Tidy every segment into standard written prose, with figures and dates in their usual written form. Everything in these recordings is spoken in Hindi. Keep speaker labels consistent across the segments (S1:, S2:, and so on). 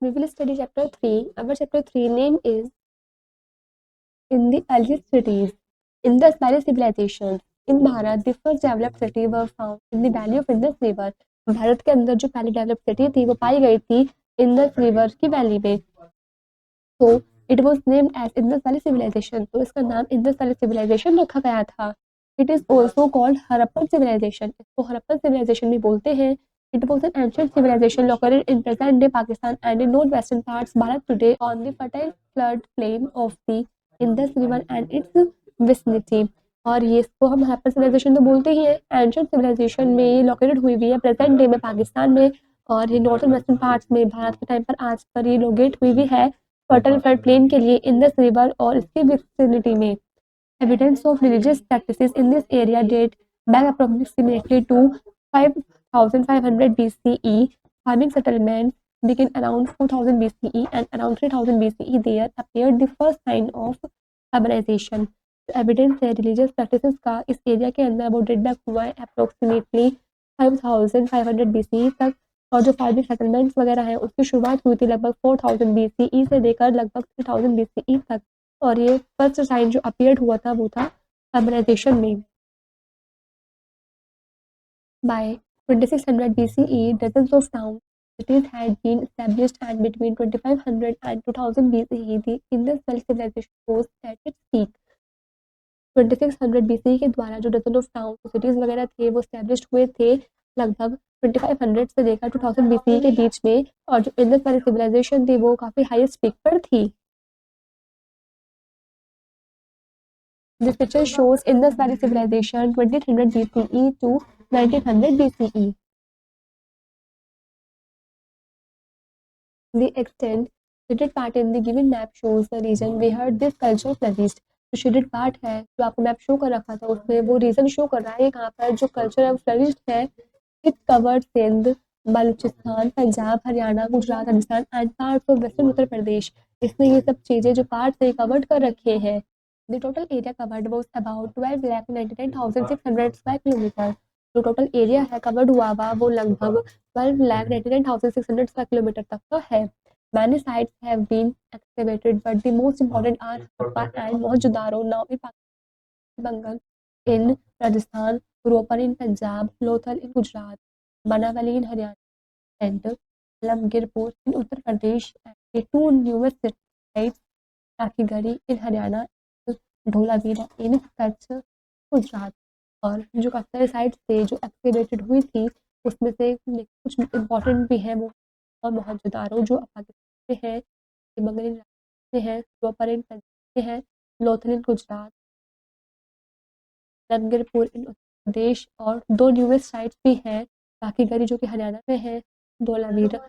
S1: we will study chapter 3. Our chapter 3 name is In the Earliest Cities. Indus Valley Civilization. In Bharat, the first developed city were found in the valley of Indus River. Bharat के अंदर जो पहली डेवलप्ड सिटी थी वो पाई गई थी इंडस रिवर की वैली में. तो it was named as Indus valley civilisation. तो इसका नाम इंडस वैली सिविलाइजेशन रखा गया था. It is also called Harappan civilisation. इसको हड़प्पन सिविलाइजेशन भी बोलते हैं. It was an ancient civilization located in present-day Pakistan and in northwestern parts Bharat today on the fertile floodplain of the Indus River and its vicinity. और ये इसको हम हड़प्पन सिविलाइजेशन तो बोलते ही हैं. एंशियंट सिविलाइजेशन में ये लोकेटेड हुई हुई है प्रेजेंट डे में पाकिस्तान में और ये नॉर्थन वेस्टर्न पार्ट्स में भारत के टाइम पर आज पर ये लोकेट हुई भी है फर्टाइल फ्लड प्लेन के लिए इंडस रिवर और इसके विसिनिटी में. Evidence of religious practices in this area date back approximately to 5500 BCE. Farming settlements began around 4000 BCE and around 3000 BCE there appeared the first sign of urbanization. Evidence है रिलीजियस प्रैक्टिसेस का इस एरिया के अंदर वो डेट बैक हुआ है अप्रोक्सीमेटली 5500 BCE तक. और जो फार्मिंग सेटलमेंट्स वगैरह हैं उसकी शुरुआत हुई थी लगभग 4000 BCE से लेकर लगभग 3000 BCE तक. और ये फर्स्ट साइन जो अपीयर्ड हुआ था वो था अर्बनाइजेशन में. By 2600 BCE dozens of towns cities had been established and between 2500 and 2000 BCE the Indus Valley civilization was at its peak. 2600 BCE के द्वारा जो डजन ऑफ टाउन सिटीज वगैरह थे वो एस्टेब्लिश हुए थे लगभग 2500 से लेकर 2000 BCE के बीच में. और जो इंडस वैली सिविलाइजेशन थी वो काफी हाईएस्ट पीक पर थी. This picture shows Indus Valley Civilization 2300 BCE to 1900 BCE. The extent shaded part in the given map shows the region where this culture flourished. जो शेडेड पार्ट है जो आपको मैप शो कर रखा था उसमें वो रीजन शो कर रहा है कहाँ पर जो कल्चर है वो फ्लरिश्ड है. It covered Sindh, Balochistan, Punjab, Haryana, Gujarat, Rajasthan and parts of western Uttar Pradesh. इसने ये सब चीज़ें जो पार्ट्स है कवर्ड कर रखे हैं. The total area covered was about 12,99,600 square kilometer. जो टोटल एरिया है कवर्ड हुआ हुआ वो लगभग 12,99,600 स्क्वायर किलोमीटर तक का है. Many sites have been excavated, but the most important are Harappa and Mohenjo-daro, now in Bangal in Rajasthan, Ropar in Punjab, Lothal in Gujarat, Banavali in Haryana, and Lamgirpur in Uttar Pradesh. And the two newest sites, Rakhigarhi in Haryana, Dholavira इन कच्छ गुजरात. और जो काफ़ी सारे साइट्स थे जो एक्सकेवेटेड हुई थी उसमें से कुछ इम्पोर्टेंट भी हैं वो और मोहनजोदारो जो पाकिस्तान में है, बंगली में है, रोपर इन पंजाब में है, लोथल इन गुजरात, लंगरपुर इन उत्तर प्रदेश. और दो न्यूएस्ट साइट्स भी हैं राखीगढ़ी जो कि हरियाणा में है, धोलावीरा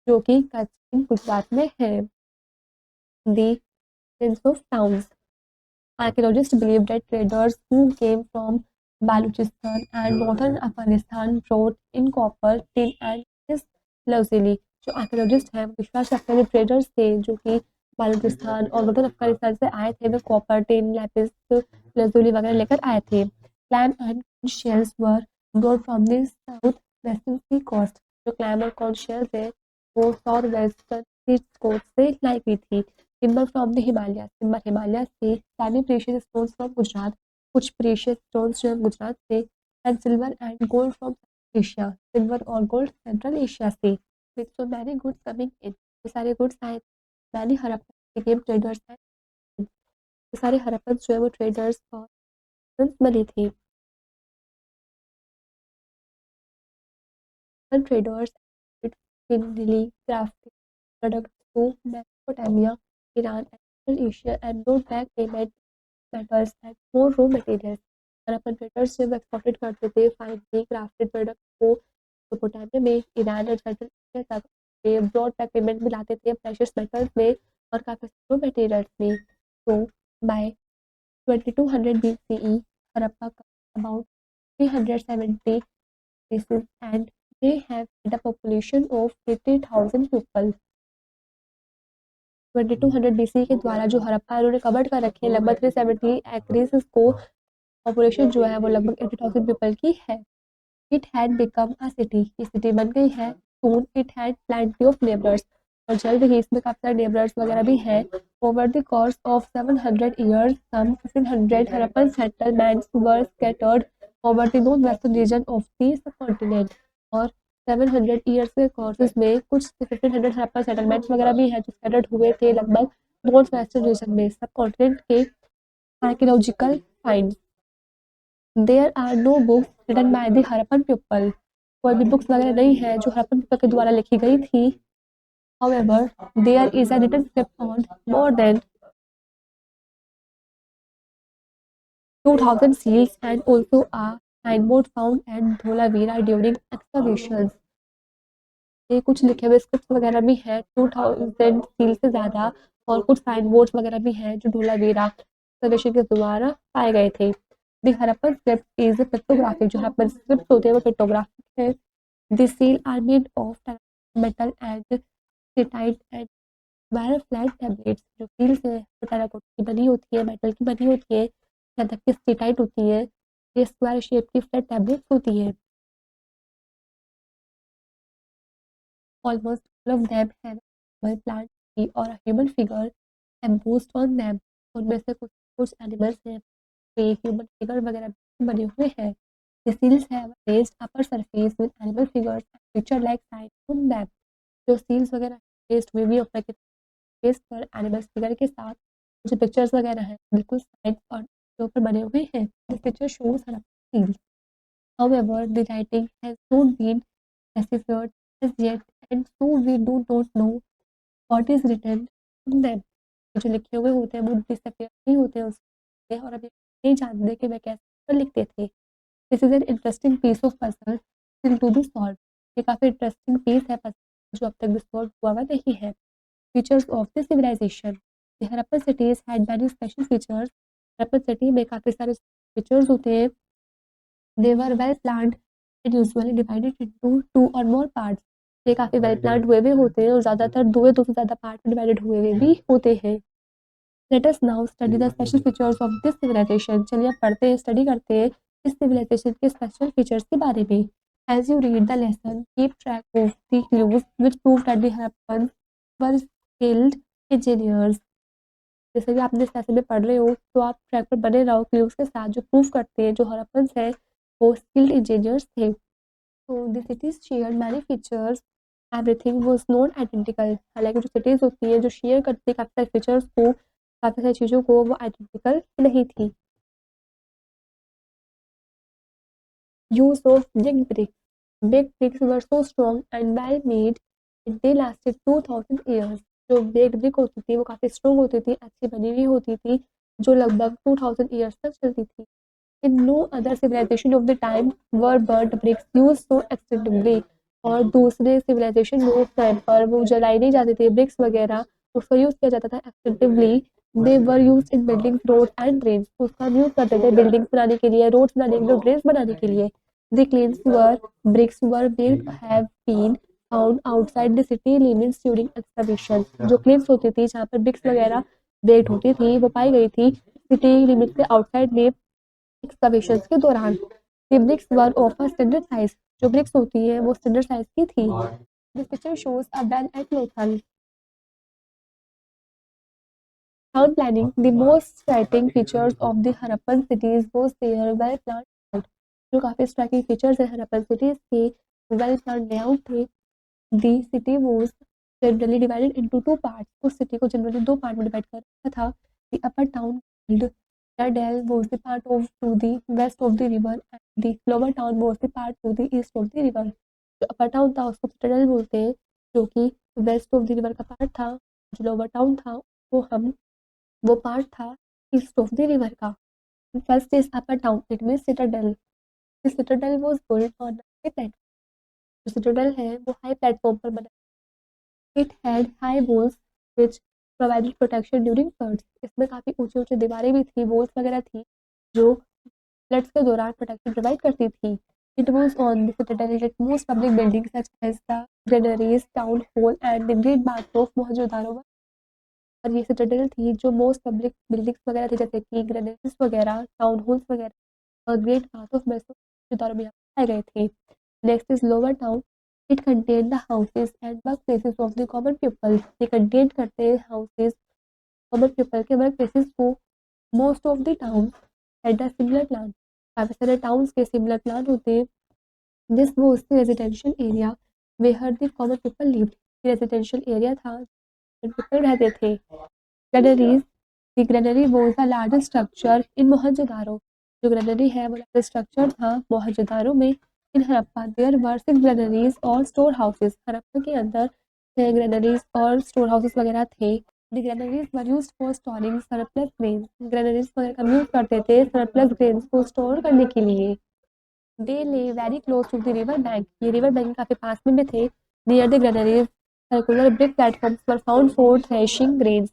S1: जो कि कच्छ इन गुजरात में है. The sense of towns. Archaeologists believe that traders who came from Balochistan and northern Afghanistan brought in copper, tin and lazuli. जो आर्कियोलॉजिस्ट हैं विश्वास रखते हैं ट्रेडर्स थे जो कि बालूचिस्तान और नॉर्दर्न अफगानिस्तान से आए थे वे कॉपर, टिन, लैपिस lazuli वगैरह लेकर आए थे. Clam and shells were brought from the south western sea coast. जो क्लैम और कॉर्न शेल्स है वो साउथ वेस्टर्न सी कोस्ट से लाई हुई थी. Timber from the Himalayas. Timber Himalayas से. Many precious stones from Gujarat. कुछ precious stones जो हैं गुजरात से. And silver and gold from Asia. Silver और gold Central Asia से. With so many goods coming in. ये सारे goods आए. Many Harappan became traders and ये सारे हड़प्पन जो है वो traders और बने थे. And traders thinly crafted products to Mesopotamia, Iran and Central Asia and brought back payment metals and more raw materials. Harappan traders जब एक्सपोर्टेड करते थे फाइनली क्राफ्टेड प्रोडक्ट को मेसोपोटामिया में, ईरान और सेंट्रल एशिया तक. ये ब्रॉड बैक पेमेंट भी लाते थे प्रेशियस मेटल्स में और काफ़ी रॉ मटेरियल्स में. तो by 2200 BCE Harappa about 370 places and they have had a population of 80,000 people. 2200 BC के द्वारा जो हड़प्पा उन्होंने कवर्ड कर रखे हैं लगभग 370 एक्रेस को. पॉपुलेशन जो है वो लगभग 80,000 पीपल की है. It had become a city. ये सिटी बन गई है. Soon it had plenty of labourers. और जल्द ही इसमें काफ़ी सारे डेब्रर्स वगैरह भी हैं। Over the course of 700 years some 1500 Harappan settlements were scattered over the north western region of the subcontinent. और 700 ईयर्स के कोर्सेज में कुछ 1500 हड़प्पन सेटलमेंट्स वगैरह भी हैं जो स्कैटर्ड हुए थे लगभग नॉर्थ वेस्टर्न रीजन में सब कॉन्टिनेंट के archaeological find. There are no books written by the Harappan people, कोई भी बुक्स वगैरह नहीं है जो हड़प्पन पीपल के द्वारा लिखी गई थी। However, there is a written script on more than 2000 seals and also a signboard found at Dholavira during excavations. ये कुछ लिखे हुए स्क्रिप्ट वगैरह भी हैं 2000 सील से ज़्यादा और कुछ साइन बोर्ड्स वगैरह भी हैं जो ढोलावीरा एक्सकवेशन के द्वारा पाए गए थे। The Harappan script is pictographic, जो हड़प्पन स्क्रिप्ट होते हैं वो पिक्टोग्राफिक है। The seal are made of metal and steatite and were flat tablets, जो सील्स है वो टेराकोटा की बनी होती है, मेटल की बनी होती है, यहाँ तक कि स्टिटाइट होती है। ये स्क्वायर शेप की फ्लैट टैबलेट्स होती है। Almost all of them have a plant tree or a human figure embossed on them. उनमें से कुछ कुछ एनिमल्स हैं पे ह्यूमन फिगर वगैरह बने हुए हैं। The seals have a raised upper surface with animal figures and picture like signs on them. जो सील्स वगैरह रेस्ड हुई हुई ऊपर के फेस पर एनिमल्स फिगर के साथ जो पिक्चर्स वगैरह हैं बिल्कुल साइड और के ऊपर बने हुए हैं। This picture shows a seal. However, the writing has not been deciphered as yet, and so we do not know what is written in them. जो लिखे हुए होते हैं वो डिसअपियर नहीं होते हैं उसमें, और अभी नहीं जानते कि वे कैसे लिखते थे। This is an interesting piece of puzzle still to be solve. ये काफ़ी इंटरेस्टिंग पीस है पजल जो अब तक भी सॉल्व हुआ हुआ नहीं है। Features of the civilisation. The Harappan cities had many special features. Harappan city में काफ़ी सारे फीचर्स होते हैं। They were well planned and usually divided into two or more parts. ये काफ़ी वेल प्लान्ड हुए हुए होते हैं और ज़्यादातर दो से ज़्यादा पार्ट में डिवाइडेड हुए हुए भी होते हैं। Let us now study the special features of this civilisation. चलिए अब पढ़ते हैं, स्टडी करते हैं इस सिविलाइजेशन के स्पेशल फीचर्स के बारे में। As you read the lesson keep track of the clues which prove that the Harappan were skilled engineers. जैसे कि आपने इस लेसन में पढ़ रहे हो तो आप ट्रैक पर बने रहो क्लूज के साथ जो प्रूव करते हैं जो हड़प्पन्स हैं वो स्किल्ड इंजीनियर्स थे। तो the cities share many features, everything was not identical. हालांकि जो सिटीज़ होती हैं जो शेयर करती है काफ़ी सारे फीचर्स को, काफ़ी सारी चीज़ों को, वो आइडेंटिकल नहीं थी। Use of big bricks were so strong and well made they lasted 2000 years. जो बिग ब्रिक होती थी वो काफ़ी स्ट्रॉन्ग होती थी, अच्छी बनी हुई होती थी, जो लगभग 2000 ईयर्स तक चलती थी। In no other civilization of the time were burnt bricks used so extensively। और दूसरे सिविलाइजेशन में उस टाइम पर वो जलाई नहीं जाती थी ब्रिक्स वगैरह, उसका यूज़ किया जाता था extensively. They were use in building road and drains, उसका हम यूज़ करते थे बिल्डिंग्स बनाने के लिए, रोड्स बनाने के लिए, ड्रेन्स बनाने के लिए। The claims were bricks were made have been found outside the city limits during excavation. जो क्लेम्स होती थी जहाँ पर ब्रिक्स वगैरह बेक्ड होती थी वो पाई गई थी सिटी लिमिट के आउटसाइड में एक्सकवेशंस के दौरान। The bricks were of a standard size, जो ब्रिक्स होती है वो स्टैंडर्ड साइज की थी। This picture shows a well at Lothal town planning. The most striking features of the Harappan cities was their well planned layout. जो काफ़ी स्ट्राइकिंग फीचर्स है हड़प्पन सिटीज के, वेल प्लान्ड लेआउट थे। The city was generally divided into two parts, उस सिटी को जनरली दो पार्ट में डिवाइड कर रखा था। The upper town Dell was the part of to the west of the river and the lower town was the part to the east of the river। जो अपर टाउन था उसको सिटाडेल बोलते हैं, जो कि वेस्ट ऑफ द रिवर का पार्ट था। जो लोअर टाउन था वो पार्ट था ईस्ट ऑफ द रिवर का। First is upper town, it means Citadel. The Citadel was built on high platform. जो सिटाडेल है वो हाई प्लेटफॉर्म पर बना। It had high walls which provided protection during floods. इसमें काफ़ी ऊंची ऊंची दीवारें भी थी, वॉल्स वगैरह थी जो फ्लड्स के दौरान प्रोटेक्शन प्रोवाइड करती थी। It was on the citadel that most public buildings such as the granaries, town hall and the great bath of Mohenjodaro. और ये सिटाडेल थी जो मोस्ट पब्लिक बिल्डिंग्स वगैरह थी जैसे कि ग्रेनरीज वगैरह, टाउन हॉल्स वगैरह और ग्रेट बाथ ऑफ मोहनजोदारो में पाए गए थे। Next is lower town. It contained the houses and workplaces of the common people. ये contain करते हैं houses common people के workplaces को. Most of the towns had a similar plan. काफ़ी सारे towns के similar plan होते हैं. This was the residential area where the common people lived. Residential area था जहाँ people रहते थे. Granaries. The granary was the largest structure in Mohenjo-daro. जो granary है वो largest structure था मोहनजोदारो में. In Harappa there were 6 granaries or storehouses. Harappa के अंदर 6 granaries और storehouses वगैरह थे. The granaries were used for storing surplus grains. Granaries वगैरह का यूज करते थे surplus grains को store करने के लिए. They lay very close to the river bank. ये river bank काफी पास में भी थे. Near the granaries, circular brick platforms were found for threshing grains.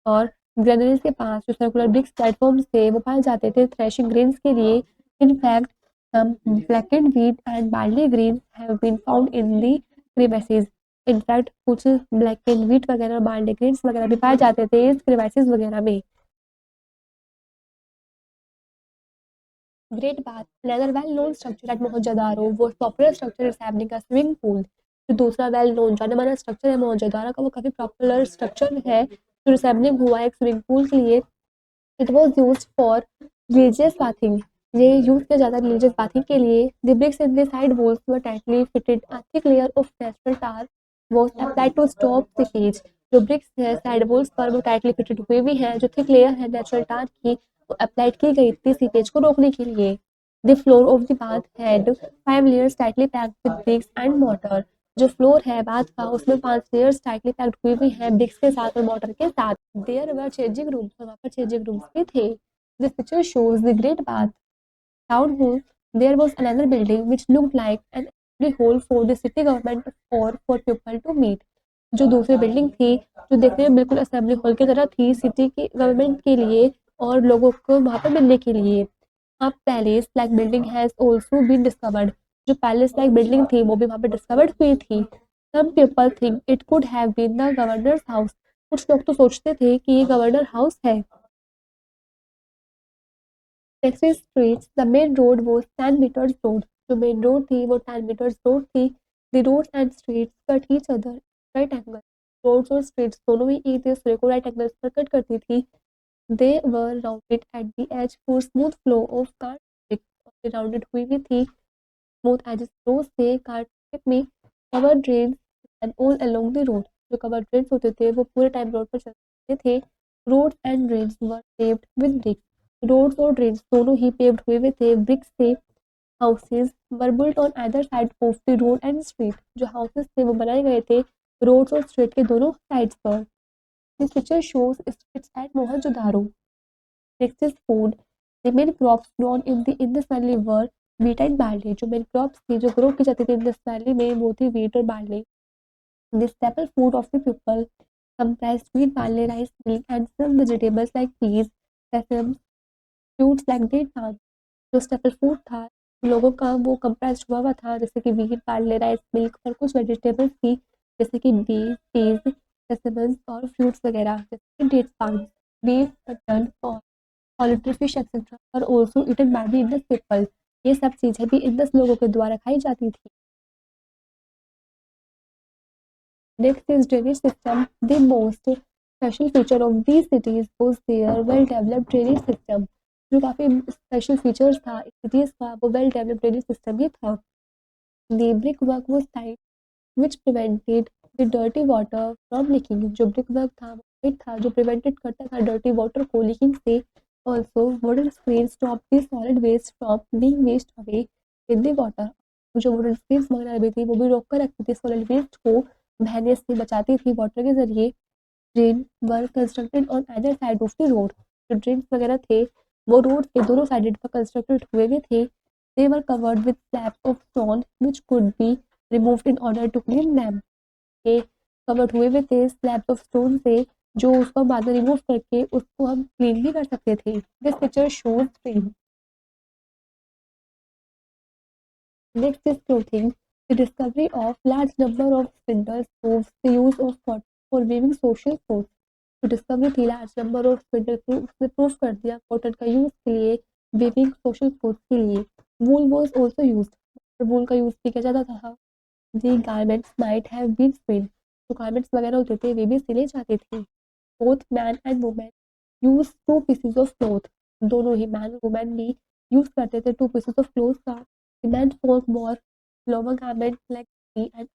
S1: और ग्रेनरीज के पास जो सर्कुलर ब्रिक्स प्लेटफॉर्म्स थे वो पाए जाते थे थ्रेशिंग ग्रेन्स के लिए. In fact some blackened wheat and barley grains have been found in the crevices. In fact कुछ blackened wheat वगैरह और barley grains वगैरह भी पाए जाते थे इस crevices वगैरह में. Great Bath, another well-known structure at Mohenjo-daro, was popular structure is having a swimming pool. जो दूसरा वेल नोन जाना माना स्ट्रक्चर है मोहनजोदारो का वो काफ़ी पॉपुलर स्ट्रक्चर है जो रिसेम्बलिंग हुआ है एक स्विमिंग पूल के लिए. It was use for religious bathing. ये यूज किया जाता है रिलीजियस बाथिंग के लिए. The bricks in the side walls were tightly fitted. A thick layer of natural tar was applied to stop seepage. जो ब्रिक्स है साइड वॉल्स पर वो टाइटली फिटेड हुए भी हैं. जो थिक लेयर है नेचुरल टार की वो अप्लाइड की गई थी सीपेज को रोकने के लिए. The floor of the bath had 5 layers tightly packed with bricks and mortar. जो फ्लोर है बाथ का उसमें 5 लेयर्स टाइटली पैक्ड हुई हुई हैं ब्रिक्स के साथ और mortar के साथ. There were changing rooms. वहाँ पर चेंजिंग रूम्स भी थे. This picture shows the great bath town hall. There was another building which looked like an assembly hall for the city government or for people to meet. जो दूसरी बिल्डिंग थी जो देखने में बिल्कुल असेंबली हॉल की तरह थी सिटी की गवर्नमेंट के लिए और लोगों को वहाँ पर मिलने के लिए. अब palace like building has also been discovered. जो पैलेस लाइक बिल्डिंग थी वो भी वहाँ पे डिस्कवर्ड हुई थी. Some people think it could have been the governor's house. कुछ लोग तो सोचते थे कि ये गवर्नर हाउस है. Next is streets. The main road वो 10 मीटर्स रोड. जो मेन रोड थी वो 10 मीटर्स रोड थी. The roads and streets cut each other right angle. Roads और स्ट्रीट्स दोनों ही एक दूसरे को राइट एंगल्स पर कट करती थी. They were rounded at the edge for smooth flow of car traffic. Rounded हुई भी थी स्मूथ एजेस फ्लो से कार ट्रैफिक में. Cover drains and all along the road. जो कवर ड्रेन्स होते थे वो पूरे टाइम रोड पर चलते थे. Roads and drains were paved with bricks. रोड्स और ड्रेन्स दोनों ही पेव्ड हुए हुए थे ब्रिक्स से. Houses were built on other side of the road and street. जो हाउसेज थे वो बनाए गए थे रोड्स और स्ट्रीट के दोनों साइड्स पर. This picture shows streets at Mohenjodaro. Next is food. The main crops grown in the Indus valley were wheat and barley. जो मेन क्रॉप्स थी जो ग्रो की जाती थी इंडस वैली में वो थी wheat और barley. The staple food of the people comprised wheat, barley, rice, milk, and some vegetables like peas, sesame, fruits like date palm. जो staple food था लोगों का वो comprised हुआ हुआ था जैसे कि wheat, barley, rice, milk और कुछ vegetables थी जैसे कि peas, sesame और fruits वगैरह जैसे कि date palm. Beef, mutton, pork, poultry, fish, etc. are also eaten by the Indus people. ये सब चीज़ें भी इंडस लोगों के द्वारा खाई जाती थी. Next is drainage system. The most special feature of these cities was their well-developed drainage system. जो काफ़ी स्पेशल फीचर्स था सिटीज़ का वो वेल डेवलप्ड ड्रेनेज सिस्टम ही था. The brickwork was tight which prevented the dirty water from leaking. जो brickwork था वो tight था जो prevented करता था dirty water को leaking से. Also wooden screens stopped the solid waste from being washed away in the water. जो wooden screens वगैरह भी थी वो भी रोक कर रखती थी solid waste को बहने से बचाती थी वाटर के जरिए. Drain were constructed on other side of the road. जो ड्रेन्स वगैरह थे वो रोड के दोनों साइड पर कंस्ट्रक्टेड हुए हुए थे. They were covered with slabs of stone which could be removed in order to clean them. ये कवर्ड हुए हुए थे स्लैब्स ऑफ स्टोन से जो उसको बाद में रिमूव करके उसको हम क्लीन भी कर सकते थे. This picture shows train. Next is clothing. The discovery of large number of spindles proves the use of cotton for weaving social clothes. तो डिस्कवरी थी लार्ज नंबर ऑफ स्पिंडल उसने प्रूव कर दिया कॉटन का यूज के लिए वीविंग सोशल क्लोथ के लिए. Wool was also use. Wool का यूज भी किया जाता था the garments might have been spin, जो गारमेंट्स वगैरह होते थे वे भी सिले जाते थे। Both men and women use two pieces of cloth, दोनों ही मैन और वुमेन भी यूज करते थे टू पीसेस ऑफ क्लोथ का। Men folk wore lower garments like and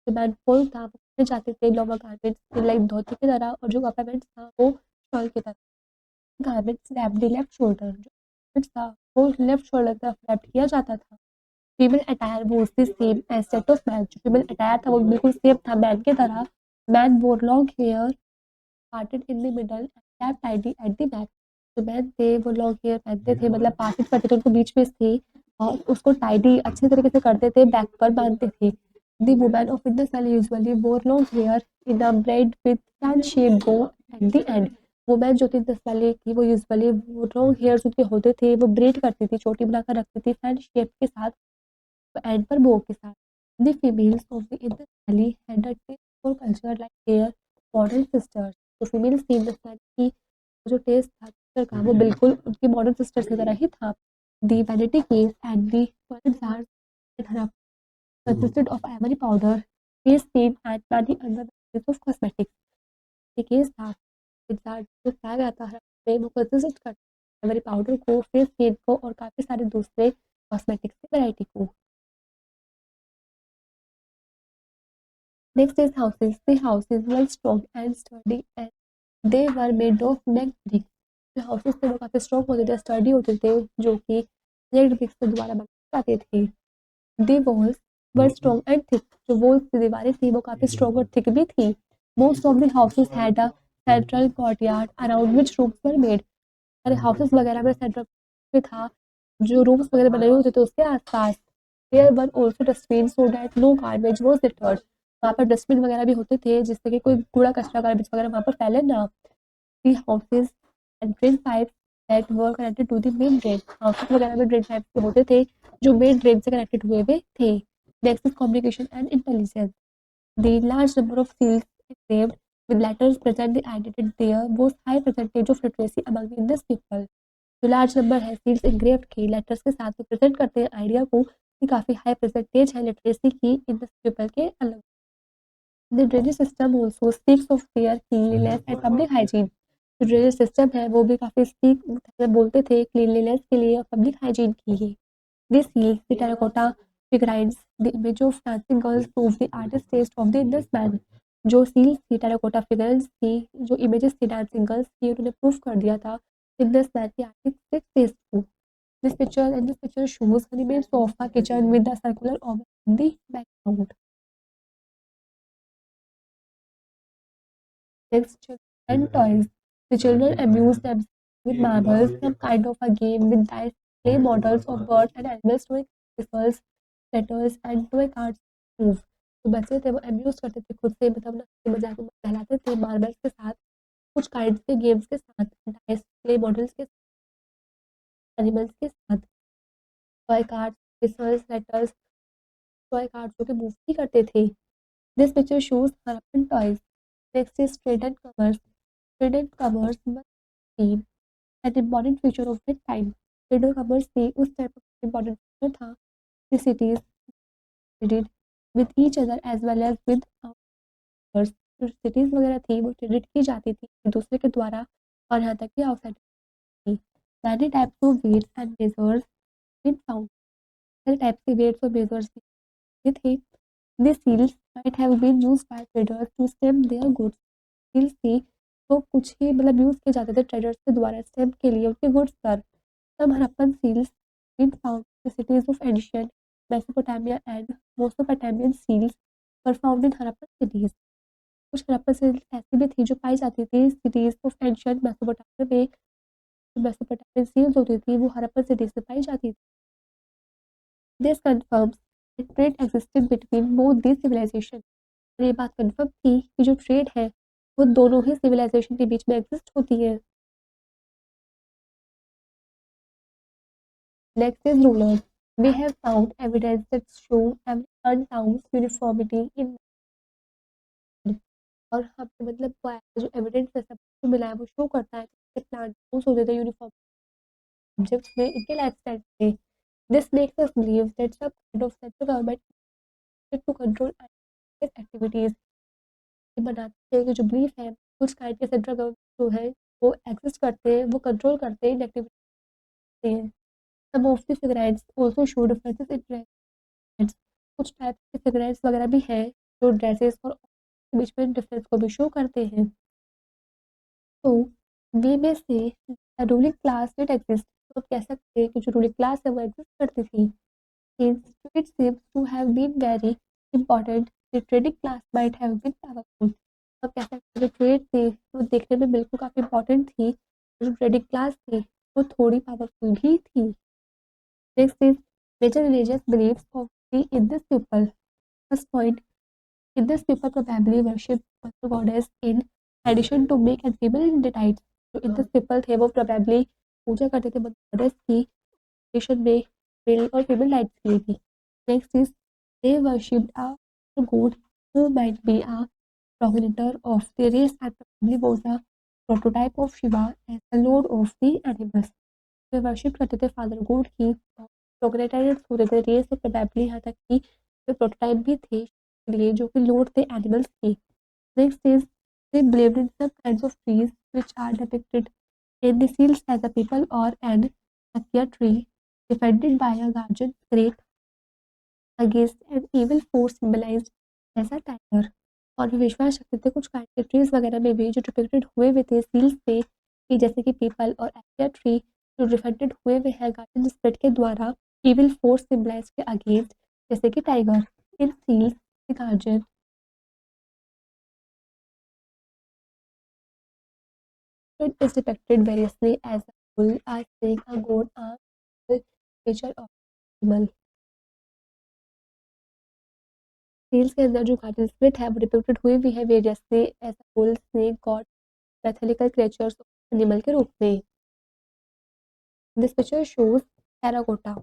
S1: men folk था वो पहने जाते थे लोअर गारमेंट्स लाइक धोती की तरह, और जो अपर पैंट्स था वो शॉल की तरह। Garments wrap the left shoulder, जो garments था वो लेफ्ट शोल्डर की तरफ रैप किया जाता था। Female attire was the same as that of man, जो फीमेल अटायर था वो बिल्कुल सेम था मैन की तरह। Man wore long hair parted in the middle and kept tidy at the back, जो मैन थे वो लॉन्ग हेयर पहनते थे, मतलब पार्टेड करते थे उनको बीच में थी, और उसको टाइडी अच्छे तरीके से करते थे, बैक पर बांधते थे। The women of in the cell usually wore long hair in a braid with fan shape bow at the end, women जो थी 10 वाली की वो यूजुअली लॉन्ग हेयर्स उनके होते थे, वो ब्रेड करती थी, चोटी बनाकर रखती थी फैन शेप के साथ, एंड पर बो के साथ। The females of the Indus valley had a taste for culture like their modern sisters, तो फीमेल्स थी इंडस वैली की जो टेस्ट था कल्चर का वो बिल्कुल उनकी मॉडर्न सिस्टर्स की तरह ही था। The vanity case and the toilet jars consisted of ivory powder, face paint and many other varieties of cosmetics. ये केस था जार जो पाया गया था में वो कंसिस्ट करता है ivory पाउडर को, फेस पेंट को और काफ़ी सारे दूसरे कॉस्मेटिक्स की वैरायटी को। Next is houses. The houses were strong and sturdy and they were made of necked bricks. जो houses थे वो काफ़ी strong होते थे, sturdy होते थे, जो कि necked bricks के द्वारा बनाए जाते थे। The walls were strong and thick. जो walls की दीवारें थी वो काफ़ी strong और thick भी थी। Most of the houses had a central courtyard around which rooms were made. सारे हाउसेस वगैरह में सेंट्रल पे था, जो रूम्स वगैरह बने हुए होते थे उसके आसपास। There were also dustbin so that no garbage was littered, वहाँ पर डस्टबिन वगैरह भी होते थे जिससे कि कोई कूड़ा कचरा गार्बेज वगैरह वहाँ पर फैले ना। The houses and drain pipes that were connected to the main drain, houses वगैरह में ड्रेन पाइप होते थे जो मेन ड्रेन से कनेक्टेड हुए हुए थे। Next is communication and intelligence. The large number of seals engraved with letters present the identity there was high percentage of literacy among the Indian people. जो लार्ज नंबर है सील्स इंग्रेव्ड के लेटर्स के साथ वो प्रेजेंट करते हैं आइडिया को कि काफ़ी हाई परसेंटेज है लिटरेसी की इन द पीपल के अलग। The drainage system also speaks of their cleanliness and public hygiene, जो ड्रेनेज सिस्टम है वो भी काफ़ी स्पीक बोलते थे क्लीनलीनेस के लिए और पब्लिक हाइजीन के लिए। This heals the terracotta figurines. The image of dancing girls proves the artist's taste of the Indus man. जो सील्स थी टेराकोटा फिगर्स थी, जो इमेजेस थी डांसिंग गर्ल्स की, उन्होंने प्रूफ कर दिया था इंडस मैन की आर्टिस्टिक टेस्ट को। This picture shows an image of a kitchen with a circular oven in the background. Next, children and toys. The children amuse themselves with marbles, some kind of a game with dice, clay models of birds and animals, toy whistles, letters and toy cards move. तो बच्चे थे वो अम्यूज करते थे खुद से, मतलब ना हंसी मजाक में बहलाते थे मार्बल्स के साथ, कुछ काइंड्स के गेम्स के साथ, डाइस क्ले मॉडल्स के एनिमल्स के साथ, toy cards whistles letters, toy cards जो कि मूव भी करते थे। This picture shows Harappan toys. Next is trade and commerce. Trade and commerce must be an important feature of that time. Trade commerce भी उस टाइप का इम्पोर्टेंट फीचर था। The cities traded with each other as well as with outsiders. जो सिटीज़ वगैरह थी वो ट्रेडेड की जाती थी एक दूसरे के द्वारा, और यहाँ तक कि आउटसाइड थी। Many types of weights and measures been found. कई टाइप के वेट्स और मेजर्स भी थे। These seals might have been used by traders to stamp their goods. Seals थी तो कुछ ही मतलब यूज़ किए जाते थे ट्रेडर्स के द्वारा स्टैम्प के लिए उनके गुड्स पर। Some Harappan seals been found in the cities of ancient Mesopotamia and Mesopotamian seals were found in Harappan cities. कुछ हड़प्पन सील्स ऐसी भी थी जो पाई जाती थी सिटीज ऑफ एंशियंट मेसोपोटामिया में, जो मेसोपोटामियन सील्स होती थी वो हड़प्पन सिटीज में पाई जाती थी। This confirms that trade existed between both these civilisation, और ये बात कंफर्म थी कि जो ट्रेड है वो दोनों ही सिविलाइजेशन के बीच में एग्जिस्ट होती है। Next is rulers. We have found evidence that show every towns uniformity in, और हमें मतलब जो एविडेंस है सब जो मिला है वो शो करता है कि प्लांट होते थे यूनिफॉर्म सब्जेक्ट्स में इनके लाइफ स्टाइल थे। This makes us believe that some kind of central government to control activities. ये बनाते हैं कि जो बिलीफ है कुछ काइंड के सेंट्रल गवर्नमेंट जो है वो एग्जिस्ट करते हैं, वो कंट्रोल करते हैं इन एक्टिविटी हैं। Some of the figurines also show differences in dress. कुछ टाइप के फिगरेंट्स वगैरह भी हैं जो ड्रेसेस और के बीच में डिफरेंस को भी शो करते हैं। तो वी में से रूलिंग क्लास डिड एग्जिस्ट, तो आप कह सकते हैं कि जो रूलिंग क्लास है वो एग्जिस्ट करती थी। It seems to have been very important. The trading class might have been powerful. अब कह सकते हैं जो ट्रेड थी वो देखने में बिल्कुल काफ़ी इम्पोर्टेंट थी, जो ट्रेडिंग क्लास थी वो थोड़ी पावरफुल भी थी। Next is major religious beliefs of the Indus people. First point, Indus people probably worship mother goddess in addition to male and female deities. जो इंडस पीपल थे वो प्रोबेबली पूजा करते थे मदर गॉडेस की एडिशन में मेल और फीमेल लाइट्स के लिए थी। Next is they worshipped a god who might be a progenitor of the race and probably was a prototype of Shiva as the lord of the animals. Way worship करते थे फादर गॉड की और प्रोग्रेटाइड्स होते थे रेस और प्रोबेबली यहाँ तक कि वे प्रोटोटाइप भी थे लिए जो कि लॉर्ड थे एनिमल्स के। Next is they believed in some kinds of trees which are depicted in the seals as a people or an acacia tree defended by a guardian great against an evil force symbolized as a tiger. और भी विश्वास रखते थे कुछ काइंड के ट्रीज वगैरह में भी जो डिपिक्टेड हुए हुए थे सील्स पे कि जैसे कि पीपल और एक्टिया ट्री जो रिफेक्टेड हुए हुए हैं गार्डन स्पिरिट के द्वारा इविल फोर्स सिंबलाइज के अगेंस्ट जैसे कि tiger. In seals the guardian is depicted variously as a bull, a snake, a goat, a creature of animal। Seals के अंदर जो गार्डन स्पिरिट है वो डिपिक्टेड हुई भी है variously as a bull, snake, god, mythological creatures animal के रूप में। This picture shows terracotta.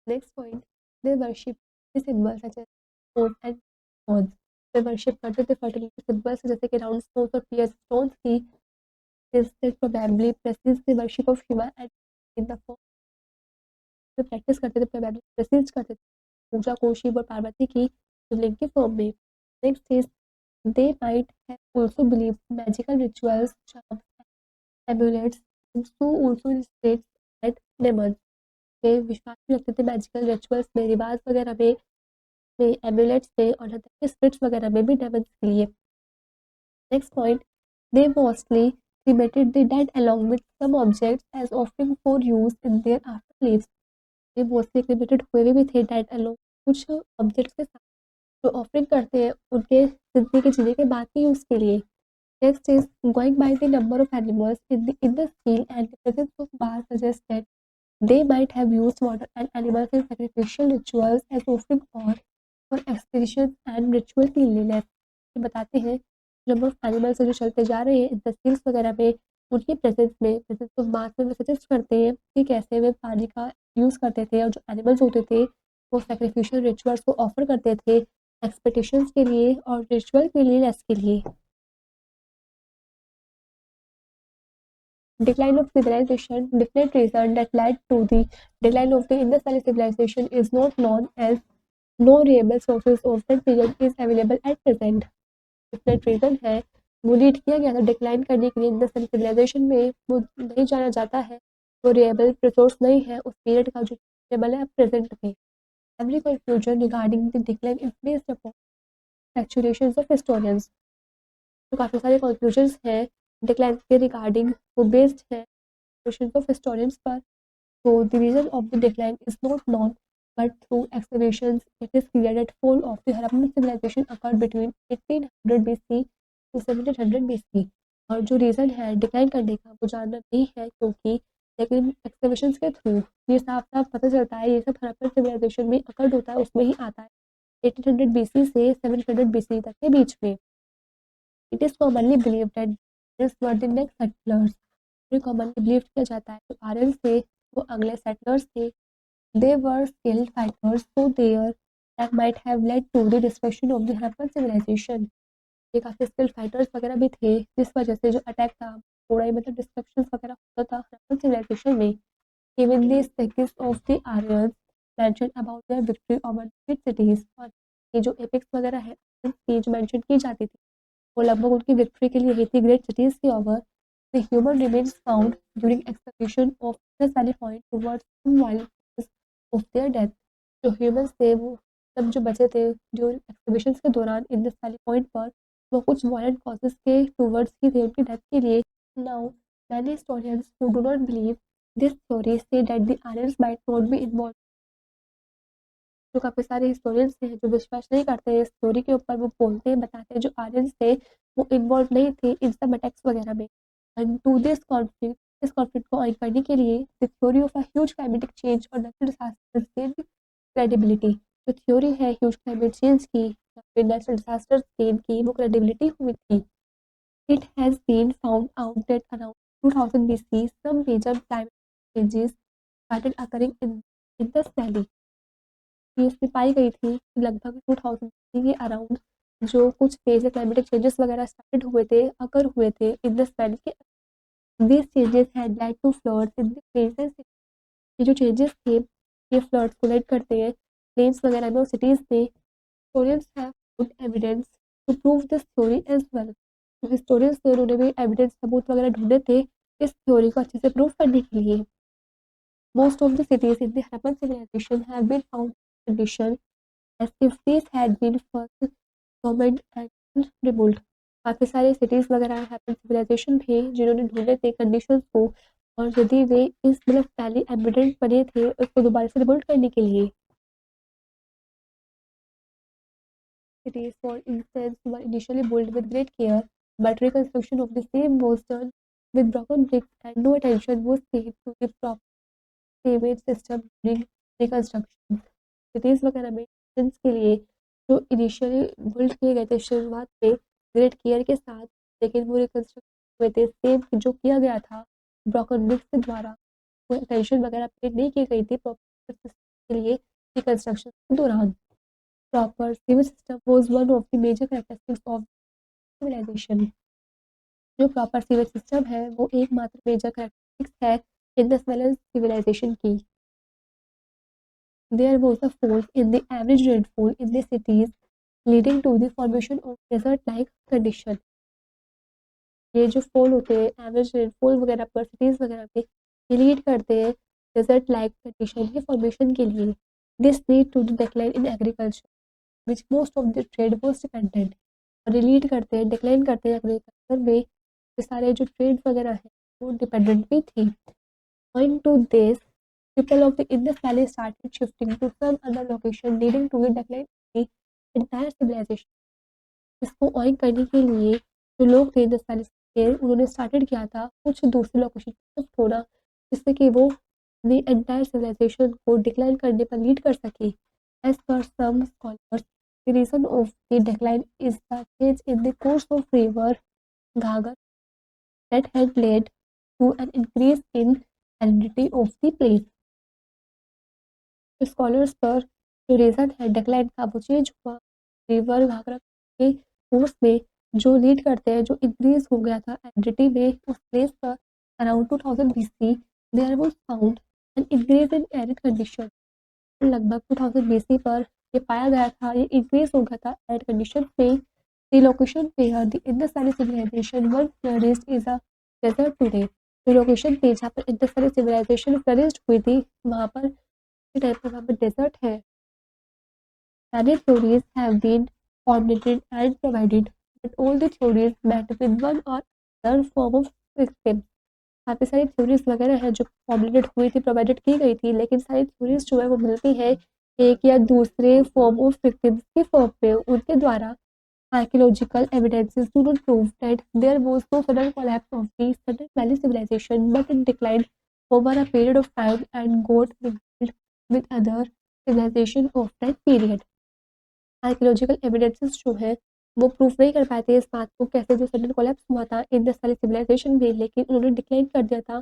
S1: Next point, they worship the symbols such as stone and stones. वे वर्शिप करते थे फर्टिलिटी सिंबल्स जैसे कि राउंड स्टोन्स और पियर्स स्टोन्स की। This probably presages the worship of Shiva and in the form वे प्रैक्टिस करते थे, प्रोबेबली प्रेसिज करते थे पूजा को शिव और पार्वती की शिवलिंग के फॉर्म में। Next is they might have also believed magical rituals, charms, amulets, and so also in states and demons। वे विश्वास भी रखते थे मैजिकल रिचुअल्स में, रिवाज वगैरह में एमुलेट्स में और यहाँ तक कि स्पिरिट्स वगैरह में भी डेमन्स के लिए। Next point, they mostly cremated the dead along with some objects as offering for use in their afterlives। ये मोस्टली क्रिमेटेड हुए भी थे डेड along कुछ ऑब्जेक्ट्स के साथ जो ऑफरिंग करते हैं उनके जिंदगी के जीने के बाद के यूज़ के लिए। Next is going by the number of animals in the seal and the presence of bars suggests that they might have used water and animals in sacrificial rituals as offering or for expeditions and ritual cleanliness। ये बताते हैं नंबर ऑफ एनिमल्स जो चलते जा रहे हैं इन द सील्स वगैरह में उनकी प्रेजेंस ऑफ मास में वे सजेस्ट करते हैं कि कैसे वे पानी का यूज़ करते थे और जो एनिमल्स होते थे वो सैक्रिफिशियल रिचुअल्स को ऑफर करते थे एक्सपेक्टेशंस के लिए और रिचुअल क्लीनलीनेस के लिए। Decline of civilization, definite reason that led to the decline of the Indus Valley civilization is not known as no reliable sources of that period is available at present। definite reason है वो लीड किया गया था डिक्लाइन करने के लिए इंडस वैली सिविलाइजेशन में वो नहीं जाना जाता है, वो रिलेबल रिसोर्स नहीं है उस पीरियड का जो अवेलेबल है प्रेजेंट में। Every conclusion regarding the decline is based upon speculations of historians. तो काफ़ी सारे कंक्लूजन्स हैं डिक्लाइन के रिगार्डिंग वो बेस्ड है क्वेश्चन ऑफ हिस्टोरियंस पर। So the reason of the decline is not known, but through excavations it is clear that fall of the Harappan civilization occurred between 1800 BC to 1700 BC। और जो रीज़न है डिक्लाइन करने का वो जानना नहीं है क्योंकि लेकिन एक्सकवेशंस के थ्रू ये साफ साफ पता चलता है ये सब हरप्पन सिविलाइजेशन में अकर्ड होता है, उसमें ही आता है 1800 BC से 700 BC तक के बीच में। It is commonly believe that this were the next settlers. Commonly believe किया जाता है जो आर्यन थे वो अगले सेटलर्स थे। They were skilled fighters so there that might have led to the destruction of the Harappan civilization. ये काफ़ी स्किल्ड फाइटर्स वगैरह भी थे जिस वजह से जो अटैक था थोड़ा ही मतलब डिस्ट्रक्शन वगैरह होता था हरप्पन सिविलाइजेशन में। इवन द स्टेकिस of the Aryans mention about their victory over great cities. और ये जो एपिक्स वगैरह है की जो मेंशन की जाती थी वो लगभग उनकी विक्ट्री के लिए ही थी ग्रेट सिटीज के over. The human remains found during excavation of the valley point towards wild of their death. जो ह्यूमंस थे वो तब जो बचे थे ड्यूरिंग एक्सकवेशंस के दौरान इन दिस वैली पॉइंट पर वो कुछ वायलेंट कॉजेस के टूवर्ड्स ही थे उनकी डेथ के लिए। Now many historians who do not believe this theory say that the aliens might not be involved। जो काफ़ी सारे हिस्टोरियंस हैं जो विश्वास नहीं करते हैं इस थ्योरी के ऊपर, वो बोलते हैं बताते हैं जो आर्यंस थे वो इन्वॉल्व नहीं थे इन सब अटैक्स वगैरह में। एंड टू दिस कॉन्फ्लिक्ट, इस कॉन्फ्लिक्ट को ऑयल करने के लिए the theory of a huge climatic change और नेचुरल डिजास्टर्स गेन क्रेडिबिलिटी। जो थ्योरी है ह्यूज क्लाइमेट चेंज की या फिर नेचुरल डिजास्टर्स गेन की वो क्रेडिबिलिटी हुई थी। It has been found out that around 2000 BC some major climate changes started occurring in this valley। ये उसमें पाई गई थी कि लगभग 2000 के अराउंड जो कुछ मेजर क्लाइमेटिक चेंजेस वगैरह स्टार्टेड हुए थे अकर हुए थे इन दिस वैली के। These changes had led to floods in the plains and cities. ये जो चेंजेस थे ये फ्लड्स को लेड करते हैं प्लेन्स वगैरह में और सिटीज़ में। Historians have found evidence to prove this theory as well. जो हिस्टोरियंस थे उन्होंने भी एविडेंस सबूत वगैरह ढूंढे थे इस थ्योरी को अच्छे से प्रूव करने के लिए। Most of the cities in the Harappan civilisation have been found condition as if these had been first examined and removed। काफ़ी सारे सिटीज़ वगैरह हरप्पन सिविलाइजेशन थे जिन्होंने ढूंढे थे कंडीशंस को और यदि वे इस मतलब पहले एविडेंट बने थे उसको दोबारा से रिबिल्ड करने के लिए। Cities, for instance, were initially built with great care, but reconstruction of the same was done with broken bricks and no attention was paid to the proper sewage system during reconstruction। Cities वगैरह में residents के लिए जो इनिशियली बिल्ड किए गए थे शुरुआत में ग्रेट केयर के साथ, लेकिन वो रिकन्स्ट्रक्ट हुए थे सेम जो किया गया था ब्रोकन ब्रिक्स के द्वारा। कोई अटेंशन वगैरह पेड नहीं की गई थी प्रॉपर सिस्टम के लिए रिकन्स्ट्रक्शन के दौरान। Proper civil system was one of the major characteristics of civilization. जो प्रॉपर सिविल सिस्टम है वो एकमात्र मेजर कैरेक्टरिस्टिक्स है इंडस वैली सिविलाइजेशन की। There was a fall in the average rainfall in the cities, leading to the formation of desert-like condition। ये जो फॉल होते हैं एवरेज रेनफॉल वगैरह पर सिटीज़ वगैरह में ये लीड करते हैं डेजर्ट लाइक कंडीशन के फॉर्मेशन के लिए। This lead to the decline in agriculture which most of the trade was dependent. और ये लीड करते हैं डिक्लाइन करते हैं एग्रीकल्चर में ये सारे जो ट्रेड वगैरह हैं वो डिपेंडेंट भी थी। Owing to this, people of the Indus Valley started shifting to some other location, leading to the decline of the entire civilization। इसको ऑइन करने के लिए जो लोग थे इंडस वैली के उन्होंने स्टार्टेड किया था कुछ दूसरे लोकेशन पर शिफ्ट होना जिससे कि वो अपनी एंटायर सिविलाइजेशन को डिक्लाइन करने पर लीड कर सके। As per some scholars the reason of the decline is the change in the course of river Ghaggar that had led to an increase in salinity of the place। Scholars पर जो रीज़न है डिक्लाइन का वो चेंज हुआ रिवर घाघरा के कोर्स में जो लीड करते हैं जो इंक्रीज हो गया था एसिडिटी में उस प्लेस पर around 2000 BC there was found an increase in arid condition. लगभग 2000 BC पर ये पाया गया था ये इंक्रीज हो गया था एरिड कंडीशन में। द लोकेशन पे the Indus valley civilization one flourished is a desert today. जो लोकेशन पे जहाँ पर इंडस वैली सिविलाइजेशन फ्लरिश्ड हुई थी वहाँ पर टाइप का वहाँ पर डेजर्ट है। Many theories have been formulated and provided, but all the theories met with one or other form of victim। काफ़ी सारी थ्योरीज वगैरह हैं जो फॉर्मुलेटेड हुई थी प्रोवाइडेड की गई थी लेकिन सारी थ्योरीज जो है वो मिलती है एक या दूसरे फॉर्म ऑफ विक्टिम्स के फॉर्म पे उनके द्वारा। Archaeological evidences do not prove that there was no sudden collapse of the sudden valley civilization but it declined over a period of time and got mixed with other civilization of that period. Archaeological evidences जो है वो प्रूफ नहीं कर पाते इस बात को कैसे जो सडन कोलैप्स हुआ था इंडस वैली सिविलाइजेशन में, लेकिन उन्होंने डिक्लाइन कर दिया था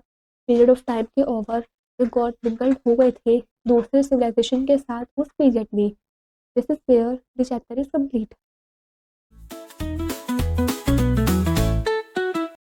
S1: पीरियड ऑफ टाइम के ओवर जो गॉड मिंगल्ड हो गए थे दूसरे सिविलाइजेशन के साथ उस पीरियड में। This is where the chapter is complete.